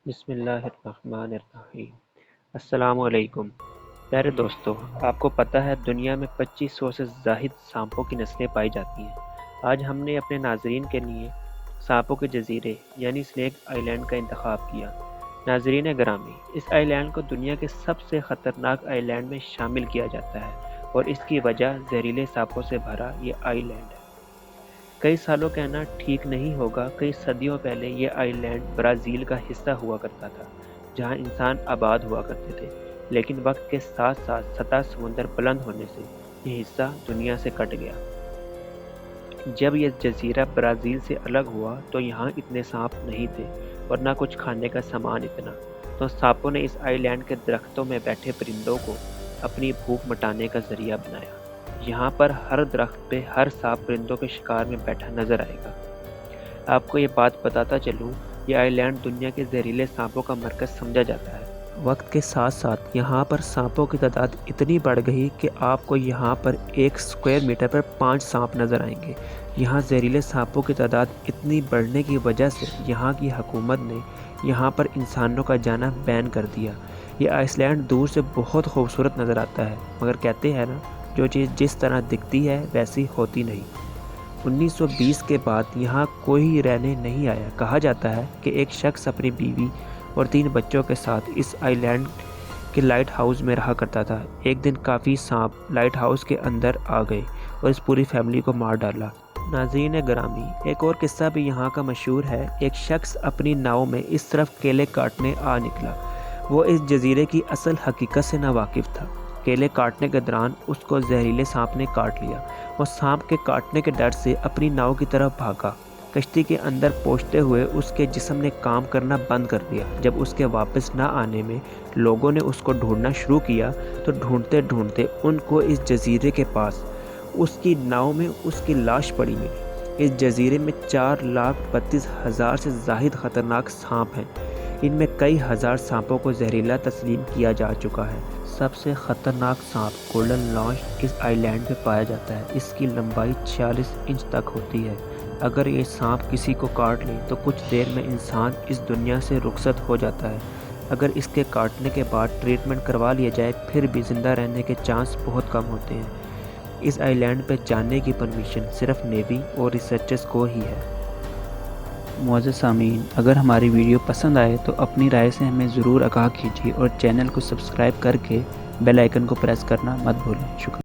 بسم اللہ الرحمن الرحیم۔ السلام علیکم پیارے دوستو، آپ کو پتہ ہے دنیا میں 2500 سے زائد سانپوں کی نسلیں پائی جاتی ہیں۔ آج ہم نے اپنے ناظرین کے لیے سانپوں کے جزیرے یعنی سنیک آئی لینڈ کا انتخاب کیا۔ ناظرین گرامی، اس آئی لینڈ کو دنیا کے سب سے خطرناک آئی لینڈ میں شامل کیا جاتا ہے اور اس کی وجہ زہریلے سانپوں سے بھرا یہ آئی لینڈ ہے۔ کئی سالوں کہنا ٹھیک نہیں ہوگا، کئی صدیوں پہلے یہ آئی لینڈ برازیل کا حصہ ہوا کرتا تھا جہاں انسان آباد ہوا کرتے تھے، لیکن وقت کے ساتھ ساتھ سطح سمندر بلند ہونے سے یہ حصہ دنیا سے کٹ گیا۔ جب یہ جزیرہ برازیل سے الگ ہوا تو یہاں اتنے سانپ نہیں تھے اور نہ کچھ کھانے کا سامان اتنا، تو سانپوں نے اس آئی لینڈ کے درختوں میں بیٹھے پرندوں کو اپنی بھوک مٹانے کا ذریعہ بنایا۔ یہاں پر ہر درخت پہ ہر سانپ پرندوں کے شکار میں بیٹھا نظر آئے گا۔ آپ کو یہ بات بتاتا چلوں، یہ آئی لینڈ دنیا کے زہریلے سانپوں کا مرکز سمجھا جاتا ہے۔ وقت کے ساتھ ساتھ یہاں پر سانپوں کی تعداد اتنی بڑھ گئی کہ آپ کو یہاں پر 1 اسکوائر میٹر پر 5 سانپ نظر آئیں گے۔ یہاں زہریلے سانپوں کی تعداد اتنی بڑھنے کی وجہ سے یہاں کی حکومت نے یہاں پر انسانوں کا جانا بین کر دیا۔ یہ آئس لینڈ دور سے بہت خوبصورت نظر آتا ہے، مگر کہتے ہیں نا، جو چیز جس طرح دکھتی ہے ویسی ہوتی نہیں۔ 1920 کے بعد یہاں کوئی رہنے نہیں آیا۔ کہا جاتا ہے کہ ایک شخص اپنی بیوی اور 3 بچوں کے ساتھ اس آئی لینڈ کے لائٹ ہاؤس میں رہا کرتا تھا۔ ایک دن کافی سانپ لائٹ ہاؤس کے اندر آ گئے اور اس پوری فیملی کو مار ڈالا۔ ناظرین گرامی، ایک اور قصہ بھی یہاں کا مشہور ہے۔ ایک شخص اپنی ناؤ میں اس طرف کیلے کاٹنے آ نکلا۔ وہ اس جزیرے کی اصل حقیقت سے ناواقف تھا۔ کیلے کاٹنے کے دوران اس کو زہریلے سانپ نے کاٹ لیا۔ وہ سانپ کے کاٹنے کے ڈر سے اپنی ناؤ کی طرف بھاگا۔ کشتی کے اندر پہنچتے ہوئے اس کے جسم نے کام کرنا بند کر دیا۔ جب اس کے واپس نہ آنے میں لوگوں نے اس کو ڈھونڈنا شروع کیا تو ڈھونڈتے ڈھونڈتے ان کو اس جزیرے کے پاس اس کی ناؤ میں اس کی لاش پڑی ملی۔ اس جزیرے میں 4,32,000 سے زائد خطرناک سانپ ہیں۔ ان میں کئی ہزار سانپوں کو زہریلا تسلیم کیا جا چکا ہے۔ سب سے خطرناک سانپ گولڈن لانچ اس آئی لینڈ پہ پایا جاتا ہے۔ اس کی لمبائی 46 انچ تک ہوتی ہے۔ اگر یہ سانپ کسی کو کاٹ لے تو کچھ دیر میں انسان اس دنیا سے رخصت ہو جاتا ہے۔ اگر اس کے کاٹنے کے بعد ٹریٹمنٹ کروا لیا جائے پھر بھی زندہ رہنے کے چانس بہت کم ہوتے ہیں۔ اس آئی لینڈ پہ جانے کی پرمیشن صرف نیوی اور ریسرچرز کو ہی ہے۔ معزز سامعین، اگر ہماری ویڈیو پسند آئے تو اپنی رائے سے ہمیں ضرور آگاہ کیجیے اور چینل کو سبسکرائب کر کے بیل آئیکن کو پریس کرنا مت بھولیں۔ شکریہ۔